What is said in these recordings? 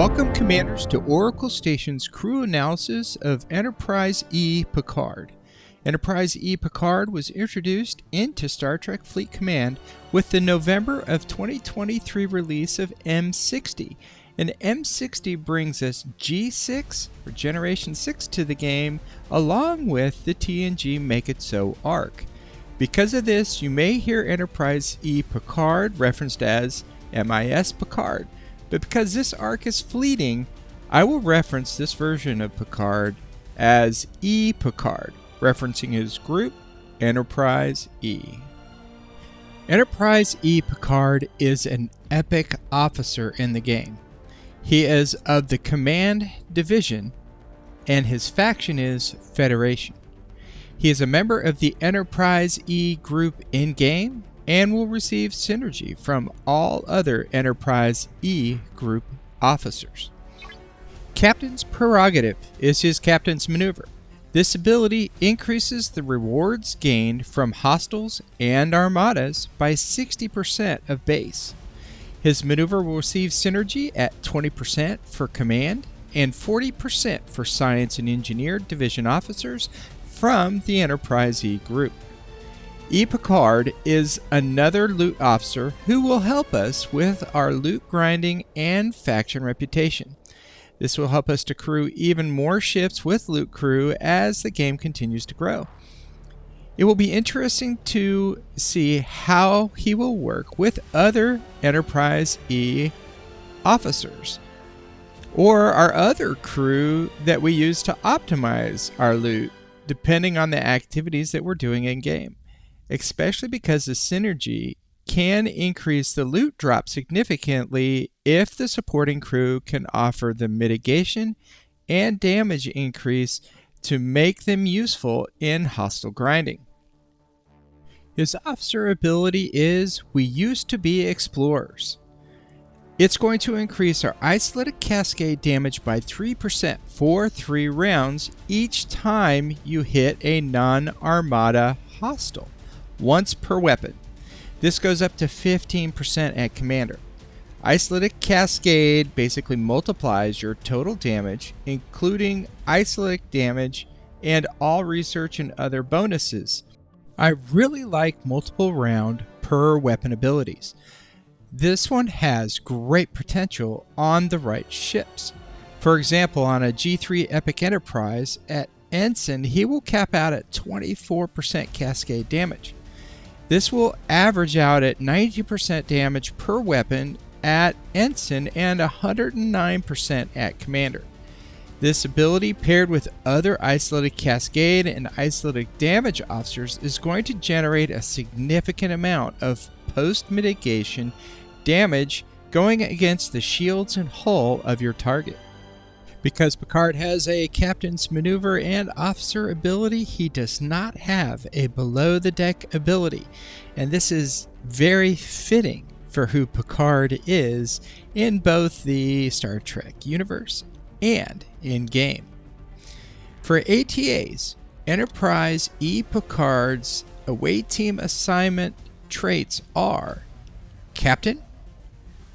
Welcome, Commanders, to Oracle Station's crew analysis of Enterprise E Picard. Enterprise E Picard was introduced into Star Trek Fleet Command with the November of 2023 release of M60. And M60 brings us G6, or Generation 6, to the game, along with the TNG Make It So arc. Because of this, you may hear Enterprise E Picard referenced as MIS Picard. But because this arc is fleeting, I will reference this version of Picard as E Picard, referencing his group, Enterprise E. Enterprise E Picard is an epic officer in the game. He is of the Command Division, and his faction is Federation. He is a member of the Enterprise E group in-game, and will receive synergy from all other Enterprise E group officers. Captain's Prerogative is his captain's maneuver. This ability increases the rewards gained from hostiles and armadas by 60% of base. His maneuver will receive synergy at 20% for command and 40% for science and engineer division officers from the Enterprise E group. E Picard is another loot officer who will help us with our loot grinding and faction reputation. This will help us to crew even more ships with loot crew as the game continues to grow. It will be interesting to see how he will work with other Enterprise E officers or our other crew that we use to optimize our loot depending on the activities that we're doing in game. Especially because the synergy can increase the loot drop significantly if the supporting crew can offer the mitigation and damage increase to make them useful in hostile grinding. His officer ability is We Used to Be Explorers. It's going to increase our isolated cascade damage by 3% for 3 rounds each time you hit a non-Armada hostile. Once per weapon. This goes up to 15% at Commander. Isolated Cascade basically multiplies your total damage, including isolated damage and all research and other bonuses. I really like multiple round per weapon abilities. This one has great potential on the right ships. For example, on a G3 Epic Enterprise at Ensign, he will cap out at 24% cascade damage. This will average out at 90% damage per weapon at Ensign and 109% at Commander. This ability paired with other isolated cascade and isolated damage officers is going to generate a significant amount of post-mitigation damage going against the shields and hull of your target. Because Picard has a captain's maneuver and officer ability, he does not have a below-the-deck ability, and this is very fitting for who Picard is in both the Star Trek universe and in-game. For ATAs, Enterprise E Picard's away team assignment traits are Captain,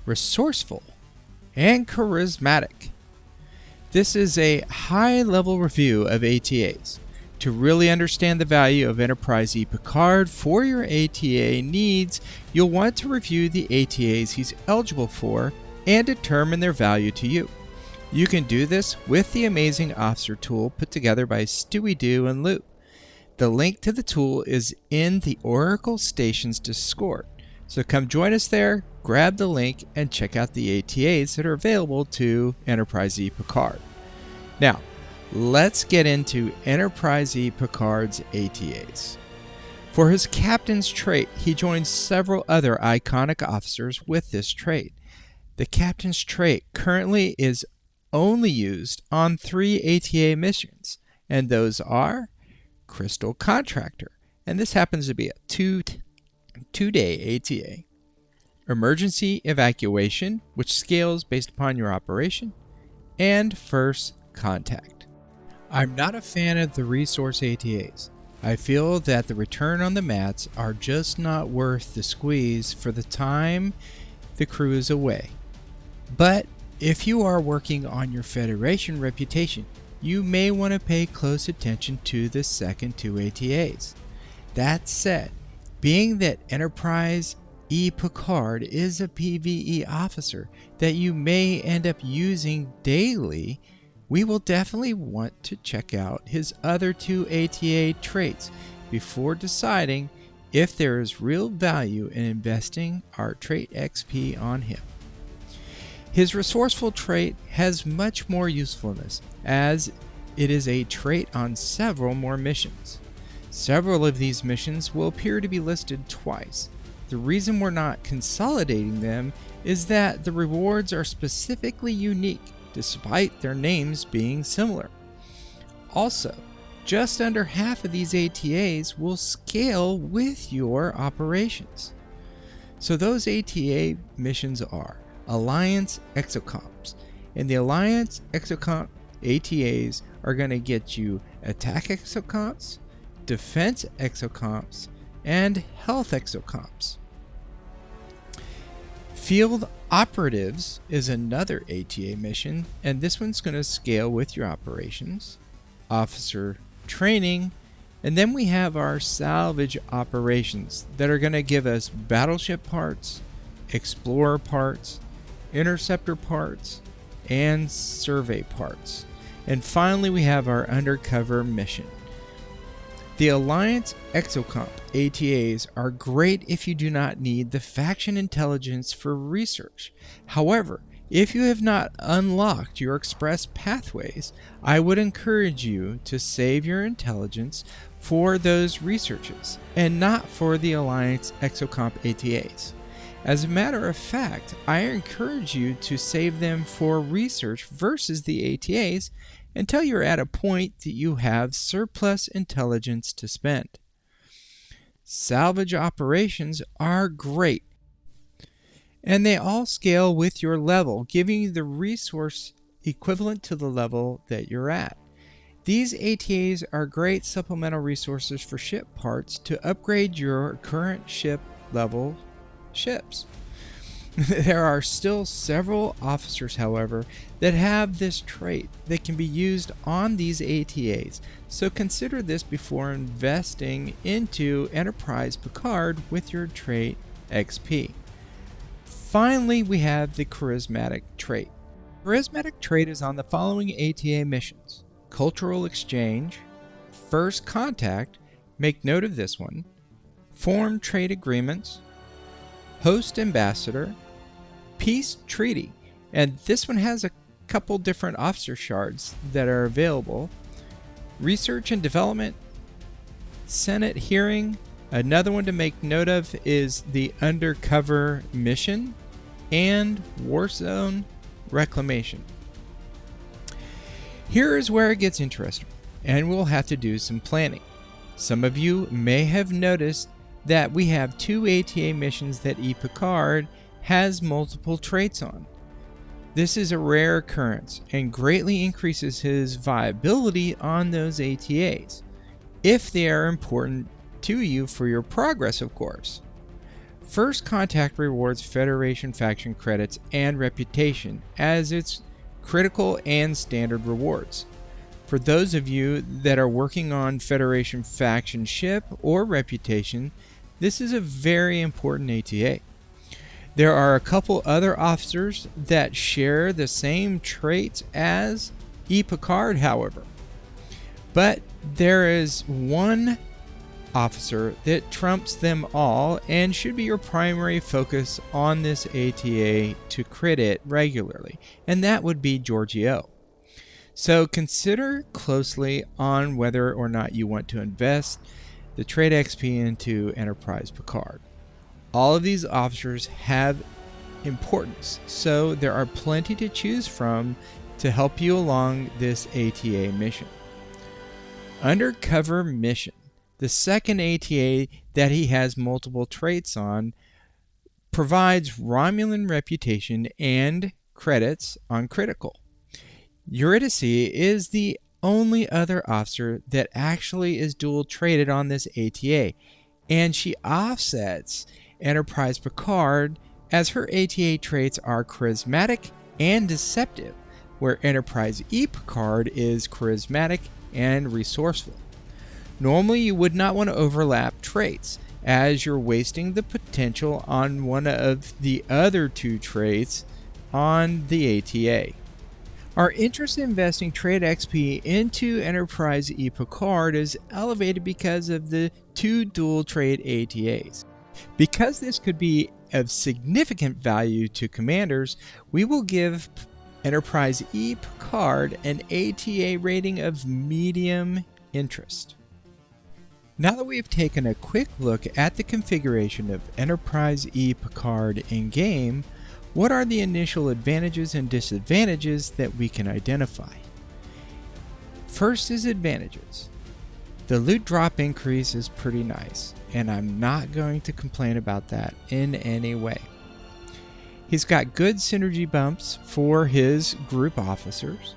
Resourceful, and Charismatic. This is a high-level review of ATAs. To really understand the value of Enterprise E Picard for your ATA needs, you'll want to review the ATAs he's eligible for and determine their value to you. You can do this with the amazing officer tool put together by Stewie Doo and Lou. The link to the tool is in the Oracle Station's Discord. So come join us there, grab the link, and check out the ATAs that are available to Enterprise E Picard. Now, let's get into Enterprise E Picard's ATAs. For his captain's trait, he joins several other iconic officers with this trait. The captain's trait currently is only used on 3 ATA missions, and those are Crystal Contractor, and this happens to be a two-day ATA. Emergency Evacuation, which scales based upon your operation, and First Contact. I'm not a fan of the resource ATAs. I feel that the return on the mats are just not worth the squeeze for the time the crew is away. But If you are working on your Federation reputation, you may want to pay close attention to the second two ATAs. That said, being that Enterprise E. Picard is a PVE officer that you may end up using daily, we will definitely want to check out his other two ATA traits before deciding if there is real value in investing our trait XP on him. His resourceful trait has much more usefulness, as it is a trait on several more missions. Several of these missions will appear to be listed twice. The reason we're not consolidating them is that the rewards are specifically unique, despite their names being similar. Also, just under half of these ATAs will scale with your operations. So those ATA missions are Alliance Exocomps, and the Alliance Exocomp ATAs are going to get you Attack Exocomps, Defense Exocomps, and Health Exocomps. Field Operatives is another ATA mission, and this one's going to scale with your operations. Officer Training, and then we have our Salvage Operations that are going to give us Battleship parts, Explorer parts, Interceptor parts, and Survey parts. And finally, we have our Undercover mission. The Alliance Exocomp ATAs are great if you do not need the faction intelligence for research. However, if you have not unlocked your express pathways, I would encourage you to save your intelligence for those researches and not for the Alliance Exocomp ATAs. As a matter of fact, I encourage you to save them for research versus the ATAs until you're at a point that you have surplus intelligence to spend. Salvage operations are great, and they all scale with your level, giving you the resource equivalent to the level that you're at. These ATAs are great supplemental resources for ship parts to upgrade your current ship level ships. There are still several officers, however, that have this trait that can be used on these ATAs, so consider this before investing into Enterprise Picard with your trait XP. Finally, we have the Charismatic trait. Charismatic trait is on the following ATA missions: Cultural Exchange, First Contact, make note of this one, Form Trade Agreements, Host Ambassador, Peace Treaty, and this one has a couple different officer shards that are available, Research and Development, Senate Hearing. Another one to make note of is the Undercover mission and Warzone Reclamation. Here is where it gets interesting, and we'll have to do some planning. Some of you may have noticed that we have two ATA missions that E. Picard has multiple traits on. This is a rare occurrence and greatly increases his viability on those ATAs, if they are important to you for your progress, of course. First Contact rewards Federation faction credits and reputation as its critical and standard rewards. For those of you that are working on Federation faction ship or reputation, this is a very important ATA. There are a couple other officers that share the same traits as E. Picard, however. But there is one officer that trumps them all and should be your primary focus on this ATA to crit it regularly, and that would be Giorgio. So consider closely on whether or not you want to invest the trait XP into Enterprise Picard. All of these officers have importance, so there are plenty to choose from to help you along this ATA mission. Undercover mission. The second ATA that he has multiple traits on provides Romulan reputation and credits on critical. Eurydice is the only other officer that actually is dual traded on this ATA, and she offsets Enterprise Picard as her ATA traits are Charismatic and deceptive, where Enterprise E Picard is charismatic and resourceful. Normally you would not want to overlap traits, as you're wasting the potential on one of the other two traits on the ATA. Our interest in investing trait XP into Enterprise E Picard is elevated because of the two dual trait ATAs. Because this could be of significant value to commanders, we will give Enterprise E Picard an ATA rating of medium interest. Now that we've taken a quick look at the configuration of Enterprise E Picard in-game, what are the initial advantages and disadvantages that we can identify? First is advantages. The loot drop increase is pretty nice, and I'm not going to complain about that in any way. He's got good synergy bumps for his group officers.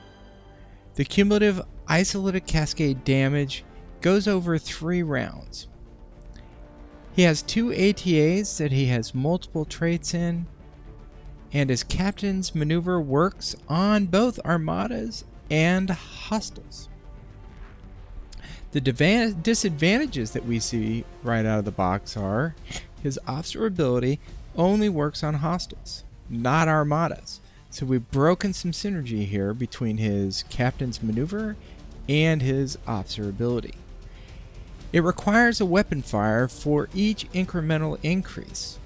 The cumulative isolated cascade damage goes over 3 rounds. He has 2 ATAs that he has multiple traits in, and his captain's maneuver works on both Armadas and hostiles. The disadvantages that we see right out of the box are his officer ability only works on hostiles, not Armadas. So we've broken some synergy here between his captain's maneuver and his officer ability. It requires a weapon fire for each incremental increase,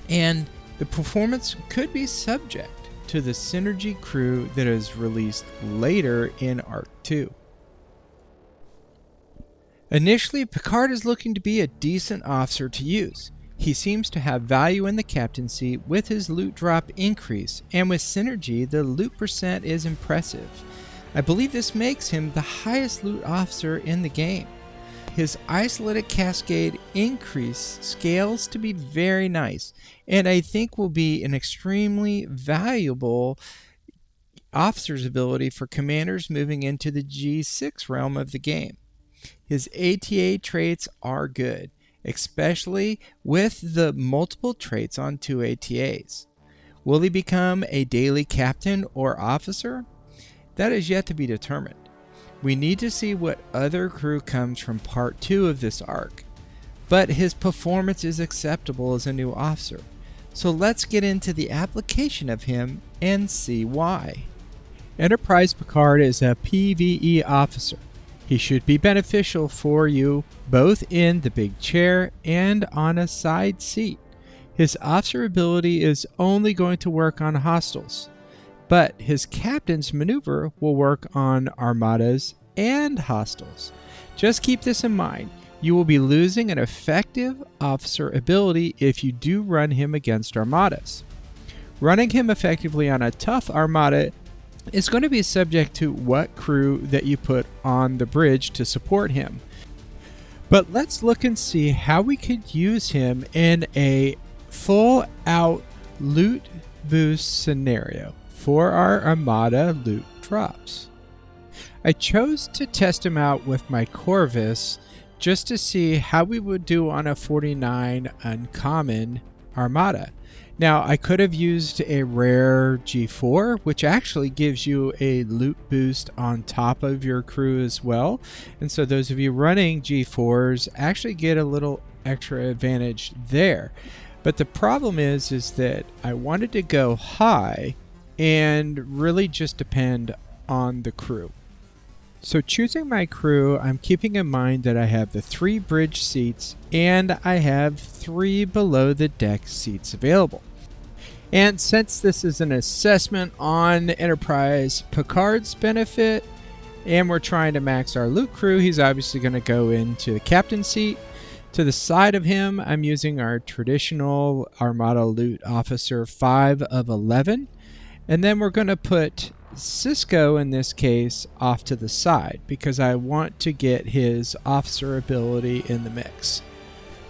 and the performance could be subject to the synergy crew that is released later in Arc 2. Initially, Picard is looking to be a decent officer to use. He seems to have value in the captaincy with his loot drop increase, and with synergy, the loot percent is impressive. I believe this makes him the highest loot officer in the game. His isolated cascade increase scales to be very nice, and I think will be an extremely valuable officer's ability for commanders moving into the G6 realm of the game. His ATA traits are good, especially with the multiple traits on 2 ATAs. Will he become a daily captain or officer? That is yet to be determined. We need to see what other crew comes from Part 2 of this arc, but his performance is acceptable as a new officer. So let's get into the application of him and see why. Enterprise Picard is a PVE officer. He should be beneficial for you both in the big chair and on a side seat. His officer ability is only going to work on hostiles, but his captain's maneuver will work on Armadas and hostiles. Just keep this in mind. You will be losing an effective officer ability if you do run him against Armadas. Running him effectively on a tough Armada is going to be subject to what crew that you put on the bridge to support him. But let's look and see how we could use him in a full out loot boost scenario for our Armada loot drops. I chose to test him out with my Corvus just to see how we would do on a 49 uncommon Armada. Now, I could have used a rare G4, which actually gives you a loot boost on top of your crew as well. And so those of you running G4s actually get a little extra advantage there. But the problem is that I wanted to go high and really just depend on the crew. So choosing my crew, I'm keeping in mind that I have the 3 bridge seats and I have 3 below the deck seats available. And since this is an assessment on Enterprise Picard's benefit and we're trying to max our loot crew, he's obviously going to go into the captain's seat. To the side of him, I'm using our traditional Armada loot officer 5 of 11. And then we're going to put Cisco, in this case, off to the side because I want to get his officer ability in the mix.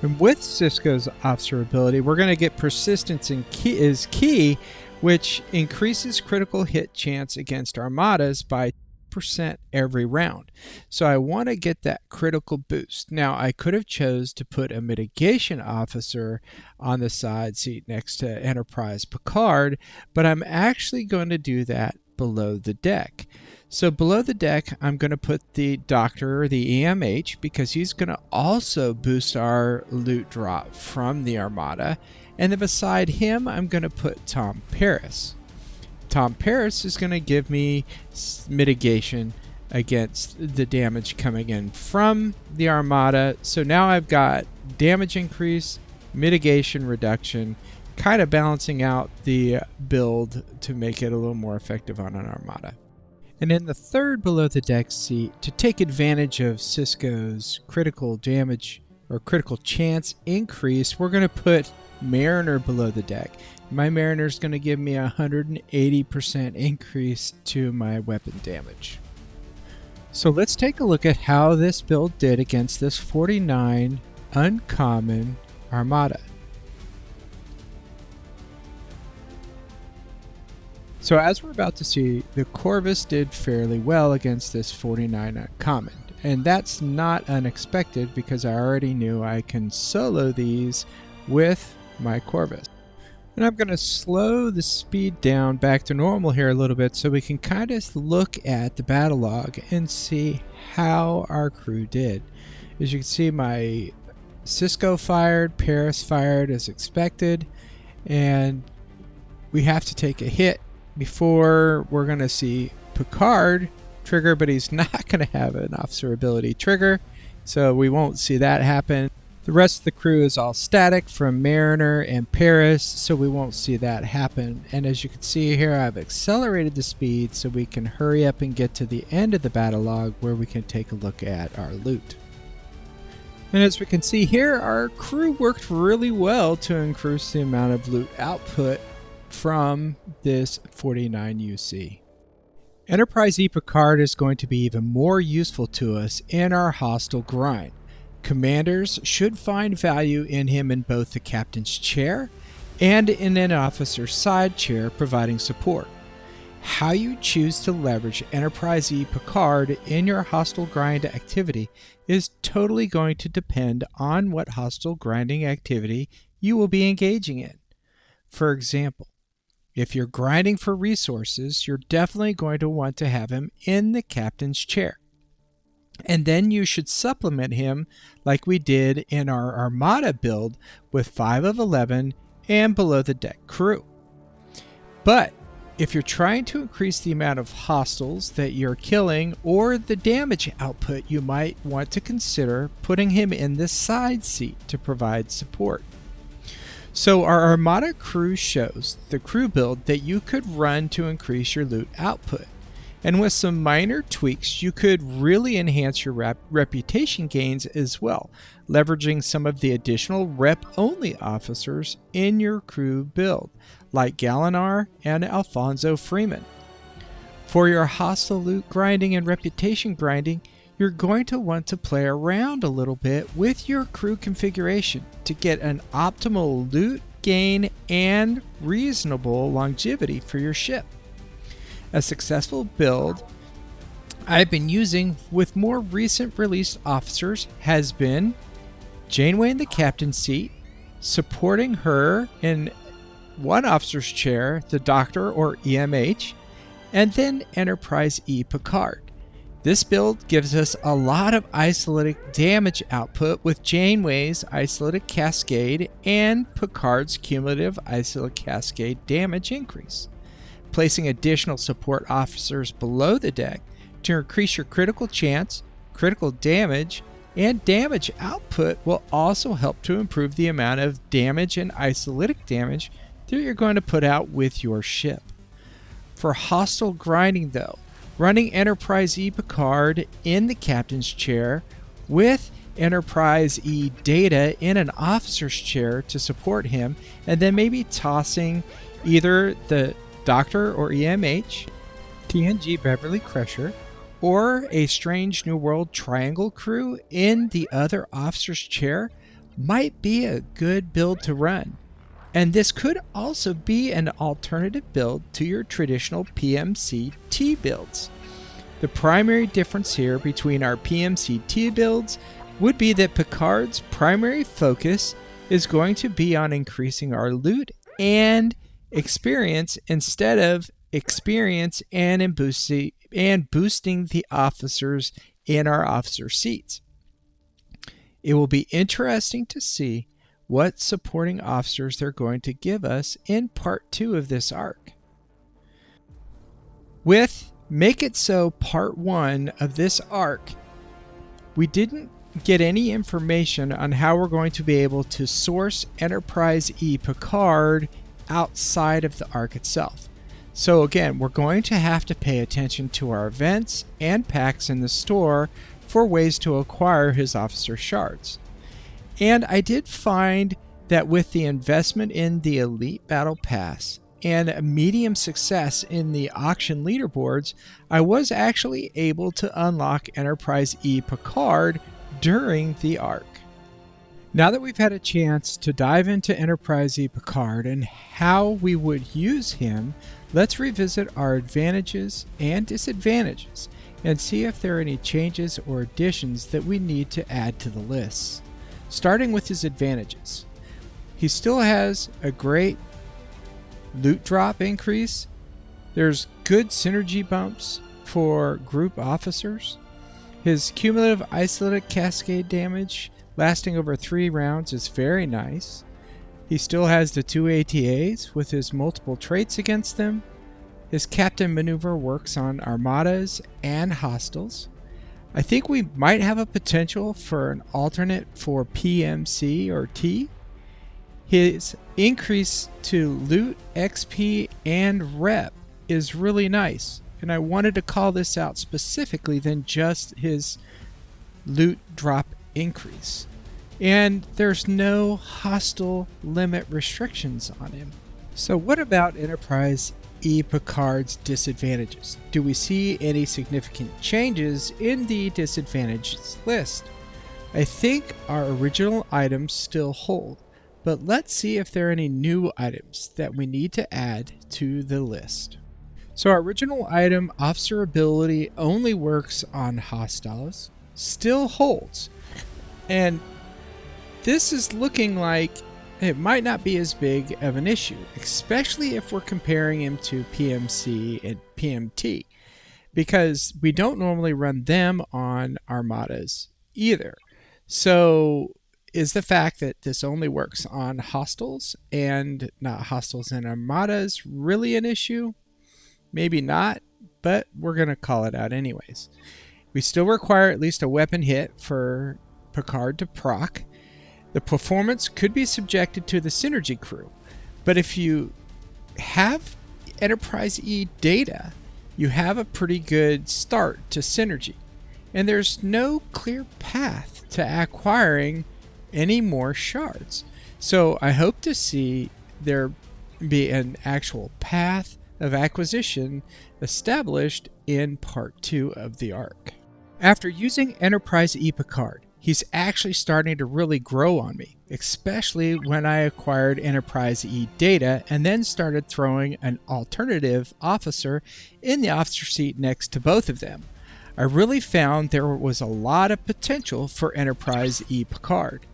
And with Cisco's officer ability, we're going to get persistence is key, which increases critical hit chance against Armadas by 2% every round. So I want to get that critical boost. Now I could have chose to put a mitigation officer on the side seat next to Enterprise Picard, but I'm actually going to do that below the deck. So below the deck, I'm going to put the Doctor, or the EMH, because he's going to also boost our loot drop from the Armada. And then beside him, I'm going to put Tom Paris. Tom Paris is going to give me mitigation against the damage coming in from the Armada. So now I've got damage increase, mitigation reduction, kind of balancing out the build to make it a little more effective on an Armada. And in the third below the deck seat, to take advantage of Cisco's critical damage or critical chance increase, we're going to put Mariner below the deck. My Mariner is going to give me a 180% increase to my weapon damage. So let's take a look at how this build did against this 49 uncommon Armada. So as we're about to see, the Corvus did fairly well against this 49 uncommon. And that's not unexpected because I already knew I can solo these with my Corvus. And I'm going to slow the speed down back to normal here a little bit so we can kind of look at the battle log and see how our crew did. As you can see, my Cisco fired, Paris fired as expected, and we have to take a hit before we're going to see Picard trigger, but he's not going to have an officer ability trigger, so we won't see that happen. The rest of the crew is all static from Mariner and Paris, so we won't see that happen. And as you can see here, I've accelerated the speed so we can hurry up and get to the end of the battle log where we can take a look at our loot. And as we can see here, our crew worked really well to increase the amount of loot output from this 49 UC. Enterprise E Picard is going to be even more useful to us in our hostile grind. Commanders should find value in him in both the captain's chair and in an officer's side chair providing support. How you choose to leverage Enterprise E Picard in your hostile grind activity is totally going to depend on what hostile grinding activity you will be engaging in. For example, if you're grinding for resources, you're definitely going to want to have him in the captain's chair. And then you should supplement him like we did in our Armada build with 5 of 11 and below the deck crew. But if you're trying to increase the amount of hostiles that you're killing or the damage output, you might want to consider putting him in the side seat to provide support. So our Armada crew shows the crew build that you could run to increase your loot output. And with some minor tweaks, you could really enhance your reputation gains as well, leveraging some of the additional rep-only officers in your crew build, like Galinar and Alfonso Freeman. For your hostile loot grinding and reputation grinding, you're going to want to play around a little bit with your crew configuration to get an optimal loot gain and reasonable longevity for your ship. A successful build I've been using with more recent released officers has been Janeway in the captain's seat, supporting her in one officer's chair, the Doctor or EMH, and then Enterprise E Picard. This build gives us a lot of isolated damage output with Janeway's isolated cascade and Picard's cumulative isolated cascade damage increase. Placing additional support officers below the deck to increase your critical chance, critical damage, and damage output will also help to improve the amount of damage and isolated damage that you're going to put out with your ship. For hostile grinding though, running Enterprise E Picard in the captain's chair with Enterprise E Data in an officer's chair to support him, and then maybe tossing either the Doctor or EMH, TNG Beverly Crusher, or a Strange New World Triangle crew in the other officer's chair might be a good build to run. And this could also be an alternative build to your traditional PMC-T builds. The primary difference here between our PMC-T builds would be that Picard's primary focus is going to be on increasing our loot and experience instead of experience and boosting the officers in our officer seats. It will be interesting to see what supporting officers they're going to give us in part 2 of this arc. With Make It So part 1 of this arc, we didn't get any information on how we're going to be able to source Enterprise E Picard outside of the arc itself. So again, we're going to have to pay attention to our events and packs in the store for ways to acquire his officer shards. And I did find that with the investment in the Elite Battle Pass and a medium success in the auction leaderboards, I was actually able to unlock Enterprise E Picard during the arc. Now that we've had a chance to dive into Enterprise E Picard and how we would use him, let's revisit our advantages and disadvantages and see if there are any changes or additions that we need to add to the list. Starting with his advantages. He still has a great loot drop increase. There's good synergy bumps for group officers. His cumulative isolated cascade damage lasting over 3 rounds is very nice. He still has the 2 ATAs with his multiple traits against them. His captain maneuver works on Armadas and hostiles. I think we might have a potential for an alternate for PMC or T. His increase to loot, XP, and rep is really nice, and I wanted to call this out specifically than just his loot drop increase. And there's no hostile limit restrictions on him. So what about Enterprise E Picard's disadvantages? Do we see any significant changes in the disadvantages list? I think our original items still hold, but let's see if there are any new items that we need to add to the list. So our original item, officer ability, only works on hostiles, still holds. And this is looking like it might not be as big of an issue, especially if we're comparing him to PMC and PMT, because we don't normally run them on Armadas either. So is the fact that this only works on hostiles and not hostiles and Armadas really an issue? Maybe not, but we're going to call it out anyways. We still require at least a weapon hit for Picard to proc. The performance could be subjected to the synergy crew, but if you have Enterprise E data, you have a pretty good start to synergy, and there's no clear path to acquiring any more shards. So I hope to see there be an actual path of acquisition established in part 2 of the arc. After using Enterprise E Picard, he's actually starting to really grow on me, especially when I acquired Enterprise E data and then started throwing an alternative officer in the officer seat next to both of them. I really found there was a lot of potential for Enterprise E Picard.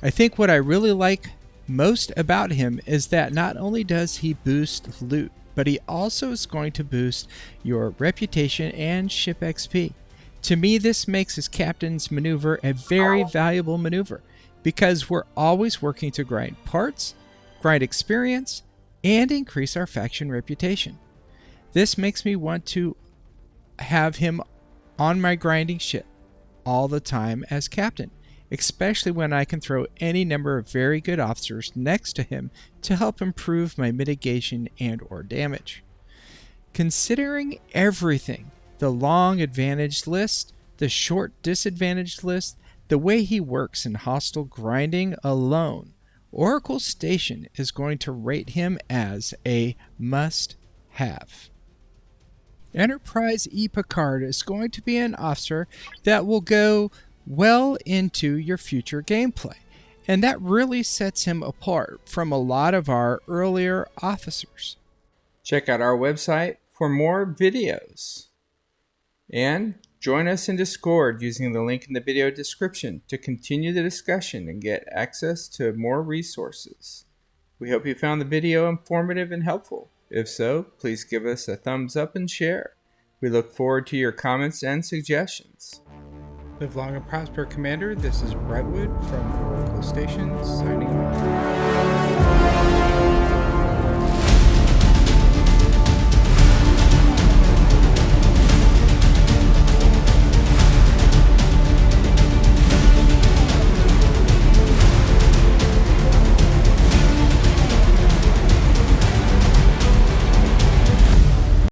I think what I really like most about him is that not only does he boost loot, but he also is going to boost your reputation and ship XP. To me, this makes his captain's maneuver a very valuable maneuver because we're always working to grind parts, grind experience, and increase our faction reputation. This makes me want to have him on my grinding ship all the time as captain, especially when I can throw any number of very good officers next to him to help improve my mitigation and or damage. Considering everything, the long advantage list, the short disadvantage list, the way he works in hostile grinding alone, Oracle Station is going to rate him as a must-have. Enterprise E Picard is going to be an officer that will go well into your future gameplay, and that really sets him apart from a lot of our earlier officers. Check out our website for more videos. And join us in Discord using the link in the video description to continue the discussion and get access to more resources. We hope you found the video informative and helpful. If so, please give us a thumbs up and share. We look forward to your comments and suggestions. Live long and prosper, Commander. This is Brentwood from Oracle Station, signing off.